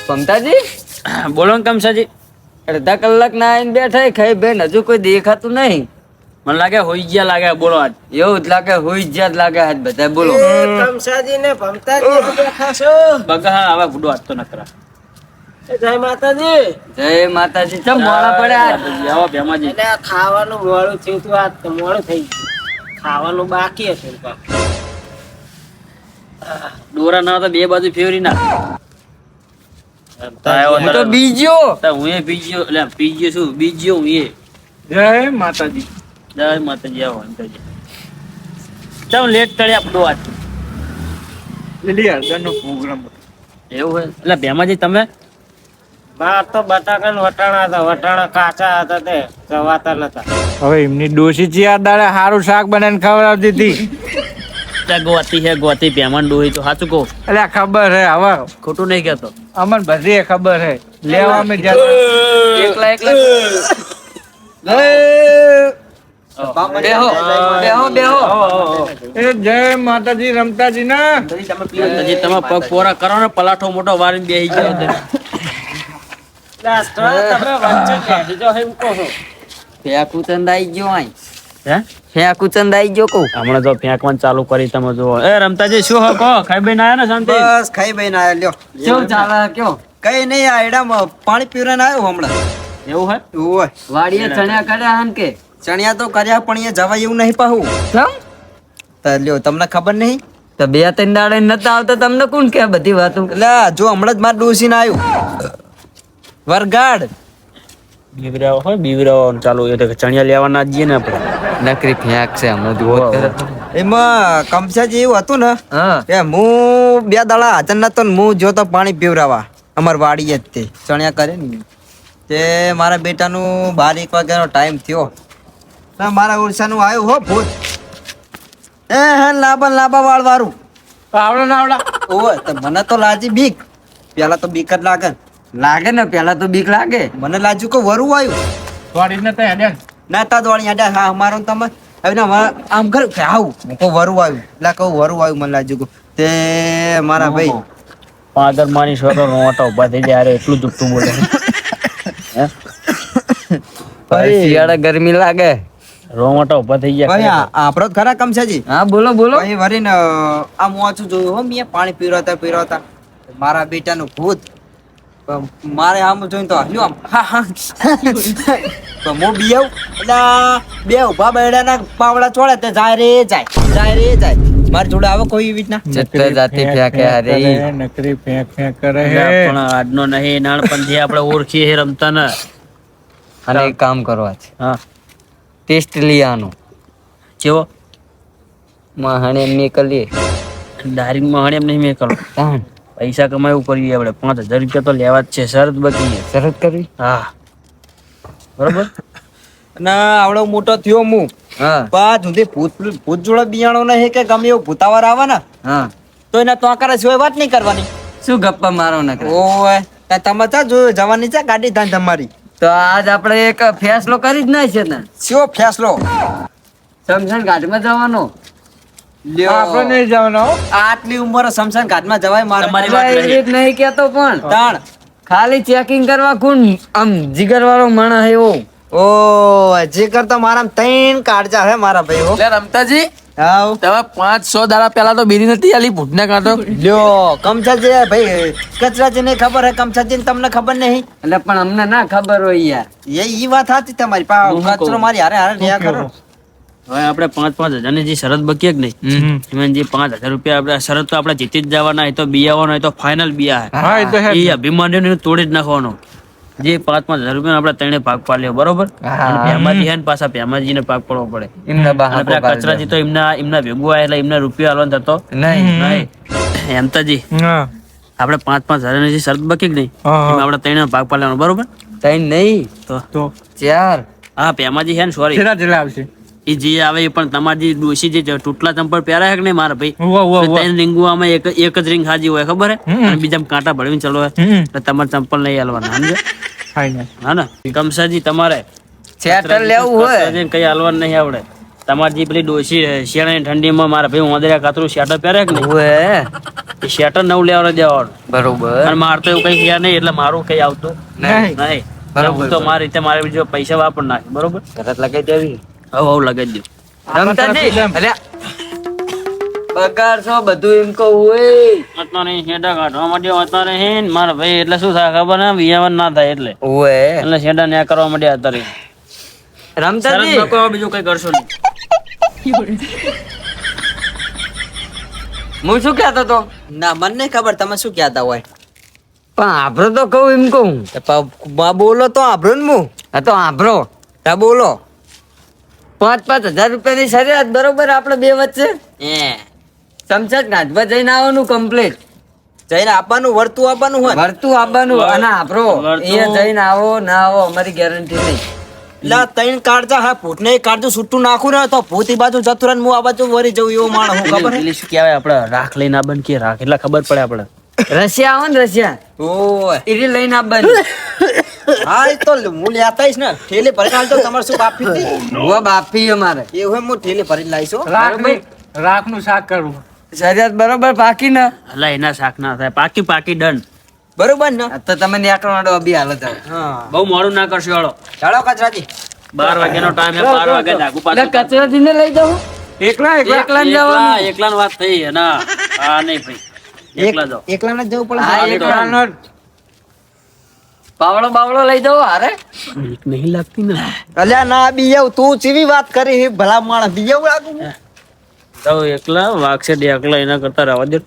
મમતાજી બોલો ને કમસાજી. અડધા કલાક ના આવીને બેઠા ખાઈ બેન હજુ કોઈ દેખાતું નહીં. મને લાગે હોઈ ગયા લાગે. બોલો આજ એવું જ લાગે હોઈ જ લાગે આજ બધા. બોલો કમસાજી ને ભમતાજી બેઠા છો. બગા હવે ગુડો આજ તો નકરા. જય માતાજી. જય માતાજી. ચમ મોડા પડ્યા આવો ભેમાજી. એટલે આ ખાવાનું મોડું થયું હતું. આ તો મોડું થઈ ગયું. ખાવાનું બાકી હતું. દોરા ના તો બે બાજુ ફેવરી ના. હું તો બીજો. હું એ બીજો એટલે બીજો શું બીજો હું એ. જય માતાજી. જય માતાજી. આવો અંતજી. ચાલ લેટ કર્યા આપણો આજ. લીલી હળદરનો પ્રોગ્રામ હતો. એવું હોય એટલે ભેમાજી તમે બહાર તો બટાકા ને વટાણા હતા. વટાણા કાચા હતા તે ચવાતા નતા. હવે એમની ડોશી ચિયાર દાડે સારું શાક બનાવીને ખવડાવતી હતી. ગોતી છે ગોતી ભેમાન ડોહી તો સાચું કહું. એટલે ખબર હે હવે ખોટું નહીં કહેતો. અમન બધી ખબર હે. લેવા અમે જતા એકલા એકલા બેહો બેહો બેહો. એ જય માતાજી રમતાજી ના. અંતજી તમે પગ પોરા કરો ને પલાઠો મોટો વારીને બેસી ગયો હતો. લાસ્ટ તમે વચ્ચે બેસી જાઓ એમ કહો છો. ફેંકુચંદ આઈ ગયો અહીં. હે ફેંકુચંદ આઈ ગયો કહું. હમણાં તો ફેંકવાનું ચાલુ કરી તમે જુઓ. એ રમતાજી શું હો કહો ખાઈ બેન આયા ને શાંતિ. બસ ખાઈ ભાઈ આયા લ્યો. શું ચાલે કયો? કઈ નહીં આ એડામાં પાણી પીવરાને આવ્યો હમણાં. એવું હે ઓય વાડીએ ચણ્યા કર્યા હન કે ચણિયા તો કર્યા પણ એ જવાય એવું નહીં પાહું. ચમ તો લ્યો તમને ખબર નહીં. તો બે ત્રણ દાડે નતા આવતા તમને કોણ કે બધી વાતો? એટલે જો હમણાં જ માર ડોસીને આવ્યું વરગાડ. બીવરાવો હોય બીવરાવો ચાલુ. એ તો ચણિયા લેવાના જ જઈએ ને આપણે. નકરી ફેંક છે હમણાં જુઓ. એમાં કમસાજી એવું હતું ને હા કે હું 2 દાડા હાજર નતો ને હું જોતો પાણી પીવરાવા અમાર વાડીએ જ તે ચણિયા કરે ને તે મારા બેટાનું 12 વાગ્યાનો ટાઈમ થયો ને મારા ઉડસાનું આવ્યું હો ભૂત. એ હે લાંબા વાળ વાળું આવડે ના આવડા. ઓય તો મને તો લાજી બીક. પેલા તો બીક જ લાગે ને. લાગે ને પેલા તો બીક લાગે. મને લાજ્યું કે વરું આવ્યું. વાડી ને ત્યાં હેડ્યા ને. ના તા દોડી આડ્યા. હા અમારો ને તમે હવે ને હવે આમ કરું કે આવું હું કહું વરું આવ્યું એટલે કહું વરું આવ્યું મને લાજ્યું કે તે મારા ભાઈ પાદર માની છોકરો રોટા ઉભા થઈ જાય. એટલું દુખતું બોલે. ભાઈ શિયાળા ગરમી લાગે. રોટા ઉભા થઈ ભાઈ ગયા. આપણો જ ખરા કમસાજી. હા બોલો બોલો. ભાઈ વરીને આમ ઓછું જોયું હો મેં પાણી પીરવતા મારા બેટાનું ભૂત. મારે આમ જોઈને તો હલ્યું આમ હા હા તો હું બી આવું એટલે બે ઉભા બેડાના પાવડા ચોળે તે જાય રે જાય મારી જોડે આવે કોઈ એવી રીતના ચિત્ર જાતિ ફેંકે હારે. નકરી ફેંક કરે હે. પણ આજનો નહીં નાનપણથી આપણે ઓળખીએ છે રમતા ને. અને એક કામ કરવા છે. હા ટેસ્ટ લીયાનો કેવો મહાણે એમને કરીએ. દારી માં એમ નહીં મેં કરો. તાણ પૈસા કમાવું કરીએ આપણે. 5000 રૂપિયા તો લેવા જ છે. શરત બકી. શરત કરવી. હા બરોબર. અને આવડો મોટો થયો હું હા પાંચ સુધી ભૂત જોડે બિયાણો નહીં કે ગમે એવું ભૂતાવાર આવે ને હા તો એના તો કરે સિવાય વાત નહીં કરવાની. શું ગપ્પા મારો નકરા? ઓય તમે ચા જોયું જવાની ચા ગાડી થાય તમારી. તો આજ આપણે એક ફેસલો કરી જ નાખીએ ને. શો ફેસલો શમશાન ઘાટમાં જવાનો. આપણે નહીં જવાનો. આટલી ઉંમરે શમશાન ઘાટમાં જવાય મારે તમારી વાત એવી રીત નહીં કેતો પણ તાણ ખાલી ચેકિંગ કરવા કોણ આમ જીગર વાળો માણસ એવો. ઓ જે કરતા મારા 3 કાળજા હે મારા ભાઈ હો. એટલે રમતાજી હાવ તમે 500 દાડા પહેલા તો બીડી નથી આલી ભૂતને કાઢો. લ્યો કમસાજી ભાઈ કચરાજી ને ખબર હે કમસાજી તમને ખબર નહીં. એટલે પણ અમને ના ખબર હોય યાર. ઈ વાત હતી તમારી પા કચરો મારી હારે રહ્યા કરો. હવે આપણે 5,000 ની જે શરત બકીએ કે નહીં એમાં જે 5,000 રૂપિયા આપણે શરત તો આપણે જીતી જ જવાના. એ તો બિયાવાનો એ તો ફાઇનલ બિયા હા એ તો હે. એ અભિમાન્યુને તોડી જ નાખવાનો. જે 5,000 રૂપિયા આપણે ત્રણે ભાગ પાડ્યો બરોબર. અને ભેમાજી હે ને પાછા ભેમાજીને ભાગ પાડવો પડે. એમના અને બહાર પેલા કચરાજી તો એમના ભેગું આવે એટલે એમને રૂપિયા આલવાનો થતો નહીં. નહીં. એમ તો જી હા આપણે 5,000 ની જે શરત બકી કે નહીં હા. એમાં આપણે ત્રણે ભાગ પાડવાનો બરોબર. તઈ નહીં તો 4. હા ભેમાજી હે ને સોરી છેલ્લા આવશે. એ જે આવે એ પણ તમારી જે ડોશી જે તૂટલા ચંપલ પહેરાય કે નહીં મારા ભાઈ ઉવ્વ, ઉવ્વ, ઉવ્વ. 3 રીંગુ આમાં એક જ રીંગ હાજી હોય ખબર હે અને બીજામાં કાંટા ભળવીને ચલો હે એટલે તમારે ચંપલ નહીં હાલવાના સમજે. ફાઇનલ. હા ને કમસાજી તમારે સેટલ લેવું હોય કચરાજીને કઈ હાલવાનું નહીં આવડે. તમારી જે પેલી ડોશી શિયાળાની ઠંડીમાં મારા ભાઈ ઓંદરિયા કાતરું શેટર પહેરે કે નહીં ઓએ એ શેટર નવ લેવા દેવાનું બરોબર અને મારે તો એવું કઈ છે નહીં એટલે મારું કઈ આવતું નહીં. નહીં બરોબર. હું તો મારી રીતે મારે બીજો પૈસા વાપર નાખે બરોબર તરત લગાઈ દેવી હવે લગાવી દઉં રમતાજી અલ્યા પગાર છો બધું એમ કહું હોય અત્યારે શેડા કાઢવા માંડ્યો અત્યારે હે ને મારા ભાઈ એટલે શું થાય ખબર ને વિયાવન ના થાય એટલે ઓએ એટલે શેડા ન્યા કરવા માંડ્યા અત્યારે રમતાજી શરત બકો બીજું કઈ કરશો નહીં હું શું કહેતો તો ના મને નહીં ખબર તમે શું કહેતા હોય પણ આભરો તો કહું એમ કહું બોલો તો આભરો ને હું હા તો આભરો તા બોલો 5,000 રૂપિયાની શરિયાત બરોબર આપણે બે વચ્ચે એ ચમચટ નાચવા જઈને આવવાનું કમ્પ્લીટ જઈને આપવાનું વર્તું આપવાનું હોય ભરતું આવવાનું અને આભરો વળતું. એ જઈને આવો ના આવો અમારી ગેરંટી નહીં એટલે ત્રણ કાઢજા હા ભૂત ને કાઢજો છૂટું નાખું ને તો ભૂત ઈ બાજુ જતું રહે ને હું આ બાજુ વરી જવું એવો માણસ હું ખબર હે? પેલી શું કહેવાય આપણે રાખ લઈને આ કે રાખ એટલે ખબર પડે આપણે રશિયા આવો ને રશિયા ઓય એરી લઈને આવવાની હા એ તો હું લેતા આવીશ ને ઠેલી ભરીને આલતો તમારે શું બાફી હતી હુઆ બાપી અમારે એવું હોય હું ઠેલી ભરીને લાવીશ હો. રાખનું શાક કરવું શરિયાત બરોબર પાકી ને એટલે એના શાક ના થાય પાકી પાકી દંડ બરોબર ને આ તો તમે નેકળવાનો અભી હાલત હવે. હા બહુ મોડું ના કરશો હાલો ચાલો કચરાજી 12 વાગ્યાનો ટાઈમ છે 12 વાગે જાગું એટલે પાછું કચરાજીને લઈ જાઉં એકલા એકલા ને જવાનું એકલાની વાત થઈ હે ના હા નહીં ભાઈ એકલા જાઓ એકલા ને જવું પડે હા, એકલા. પાવડો બાવડો લઈ જાઓ હારે બીક નહીં લાગતી ને અલ્યા ના બીયવ તું ચીવી વાત કરી હે ભલા માણસ બીયવ લાગુ તો એકલા વાગશે એકલા એના કરતા રહેવા દે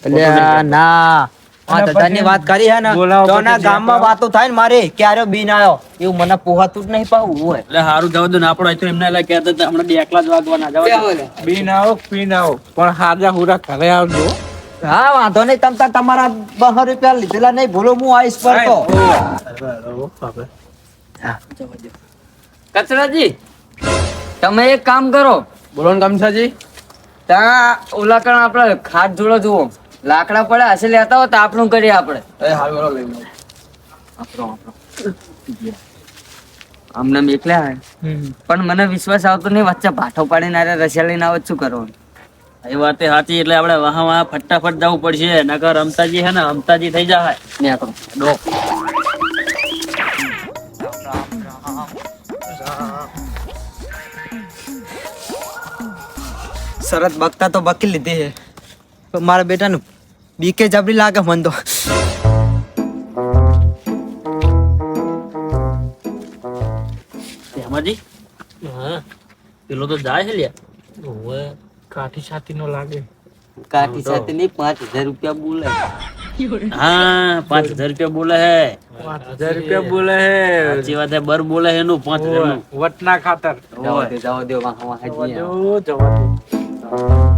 અલ્યા ના 5,000 ની વાત કરી હે ને બોલાવો તો ના પછી ગામમાં વાતો થાય ને મારે ક્યારે બીન આવ્યો એવું મને પોહાતું જ નહીં પાવું હોય એટલે સારું જવા દો ના પડો તો એમને એટલે કહેતા હતા હમણાં બે એકલા જ વાગવાના જવા દો બીન આવો પીન આવો પણ હાજા હુરા ઘરે આવજો હા વાંધો નહીં તમ તાર તમારા 200 રૂપિયા લીધેલા નહીં ભૂલો હું આવીશ પર તો કચરાજી તમે એક કામ કરો બોલો ને કમસાજી ત્યાં ઓલા કણ આપણે ખાટ જોડો જુઓ લાકડા પડે હશે લેતા હોય તો આપણું કરીએ આપણે એ હાલ બોલો લઈ અમને એકલા હે. પણ મને વિશ્વાસ આવતો નહીં વચ્ચે ભાઠો પાડીને આરે રશિયા લઈને આવે શું કરવાનું એ વાત સાચી એટલે આપણે વાહ ફટાફટ જવું પડશે નકર રમતાજી હે ને અમતાજી થઈ જાય નેકળો ડો શરત બકતા તો બકી લીધી છે પણ મારા બેટાનું બીકે જબરી લાગે મન તો હેમાજી પેલો તો જાય છે લ્યા કાઠી છાતી નો લાગે કાઠી સાથે નહીં 5,000 રૂપિયા બોલે હા 5,000 રૂપિયા બોલે હે 5,000 રૂપિયા બોલે હે સાચી વાત હે બર બોલે હે એનું 5,000 નું વટના ખાતર જવા દો વાહ વાહ જવા હાજી દો જવા દો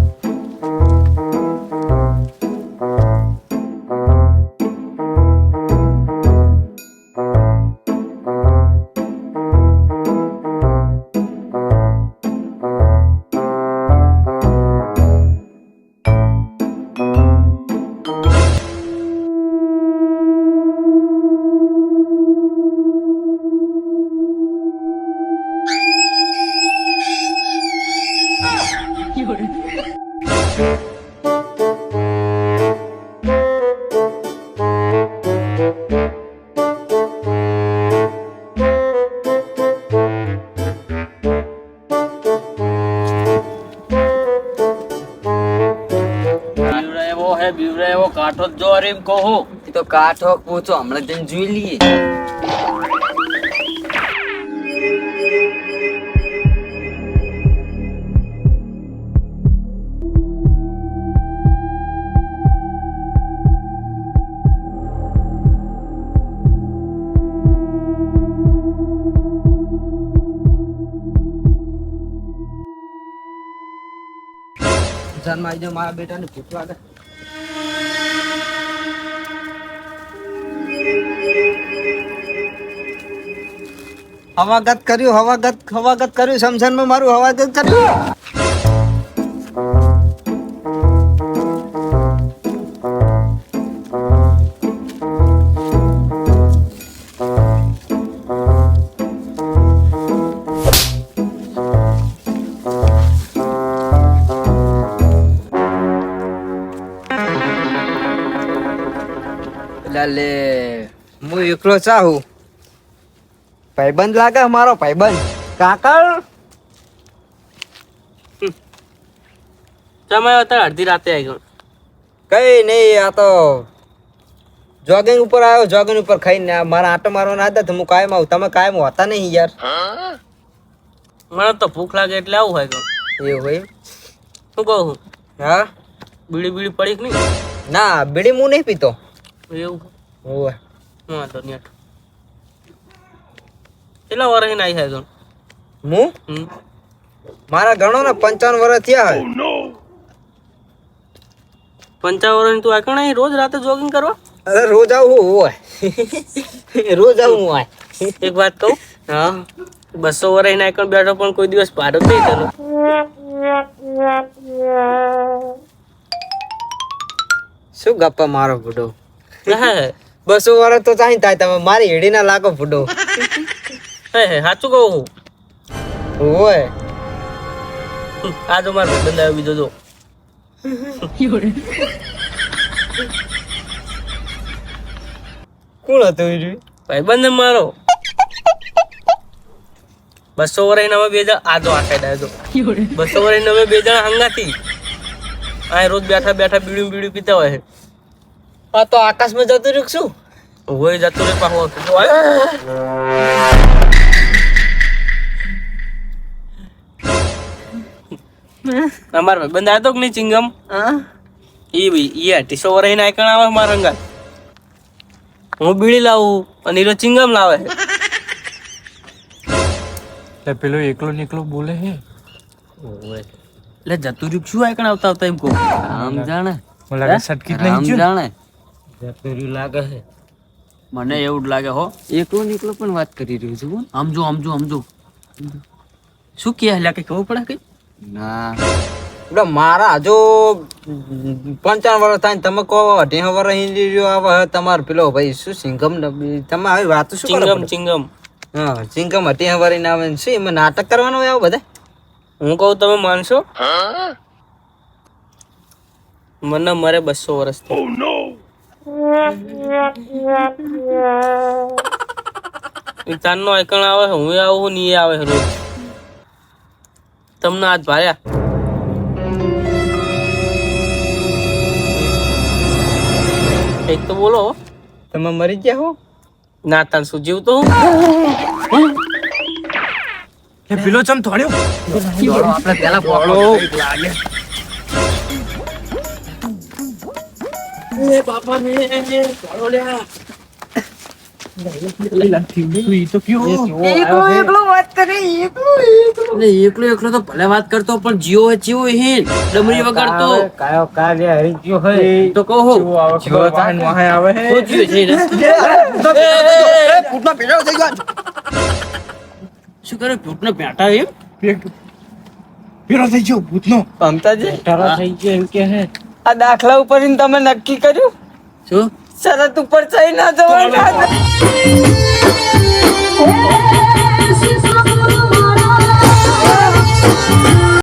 બીવરા એવો કાંઠો જ જો એમ કહો એ તો કાઠો પૂછો હમણાં જઈને જોઈ લઈએ જાનમાં આવી જાઓ મારા બેટાને ભૂખ લાગે હવાગત કર્યું સમસનમાં મારું હવાગત કર્યું એટલે લે હું એકલો ચાહું ભાઈબંધ લાગે મારો ભાઈબંધ કાકર તમે અત્યારે અડધી રાતે આવી ગયો કઈ નહીં આ તો જોગિંગ ઉપર આવ્યો જોગિંગ ઉપર ખાઈને મારા આટો મારવાના આદત હું કાયમ આવું તમે કાયમ હોતા નહીં યાર મને તો ભૂખ લાગે એટલે આવું હોય ગયો એવું હોય શું કહું હા બીડી બીડી પડી કે નહીં ના બીડી હું નહીં પીતો એવું ઓય વાંધો નહીં કેટલા વર્ષ આવી છે ગણ હું મારા ગણો ને 55 વર્ષ થયા હોય 55 વર્ષની તું આકણ અહીં રોજ રાતે જોગિંગ કરવા અરે રોજ આવું હોય રોજ આવું હોય એક વાત કહું હા 200 વર્ષ ના આકણ બેઠો પણ કોઈ દિવસ પાડો નહીં તને શું ગપ્પા મારો બુડો હે 200 વર્ષ તો ચાહી થાય તમે મારી હેડી ના લાગો બુડો હે સાચું કહું ઓય આ જો મારો બંધ આવ્યો બીજો જો કોણ હતું ઈ ભાઈ બંધ મારો 200 વર્ષ ના બે જણ આ જો આ સાઈડ આવ્યો 200 વર્ષ ના બે જણ હંગાથી આ રોજ બેઠા બેઠા બીડી બીડી પીતા હોય છે આ તો આકાશમાં જતું રહ્યું શું હોય જતો રે પાહો જો અમાર ભાઈ બંધ આવ્યો કે નહીં ચિંગમ ઈ ભાઈ એ 200 વર્ષ ના આઈકણ આવે મારા હંગા હું બીડી લાવું અને હીરો ચિંગમ લાવે એટલે પેલો એકલો નીકળો બોલે હે એટલે જતું રહ્યું શું આઈકણ આવતા આવતા એમ કહું આમ જાણે મને લાગે સટકી જ નહીં આમ છું જાણે જતું લાગે છે મને એવું જ લાગે હો એકલો નીકળો પણ વાત કરી રહ્યો છું બોલ. સમજો સમજો સમજો શું કે એટલે કઈ ખબર પડે કઈ ના એટલે મારા હજુ 55 વર્ષ થાય ને તમે કહો 18 વર્ષ હિન્દી જો આવે તમાર પેલો ભાઈ શું સિંગમ તમે આવી વાત શું કરો ચિંગમ ચિંગમ હા સિંગમ 18 વર્ષ ના આવે ને શું એમાં નાટક કરવાનું હોય આવું બધા હું કહું તમે માનશો મને મારે 200 વર્ષ ચાંદ નો આઈકણ આવે હું આવું ને એ આવે રોજ તમને આજ ભાર્યા એક તો બોલો તમે મરી ગયા હો ના તાન શું જીવતો હું એ પેલો ચમ થોડ્યો આપણે પેલા પકડો એકલો તો ભલે વાત કરતો પણ જીવો જીવો હિન ડમરી વગાડતો કયો કાર્ય હરી ગયો હોય તો કહો જીવો તાન વાહે આવે હે જીવો છે ને શું કરે ભૂતને પેટા એમ પેલો થઈ ગયો ભૂતનો મમતાજી ટરો થઈ ગયો એમ કે હે આ દાખલા ઉપર તમે નક્કી કર્યું શું શરત ઉપર ચઈ ના જવાનું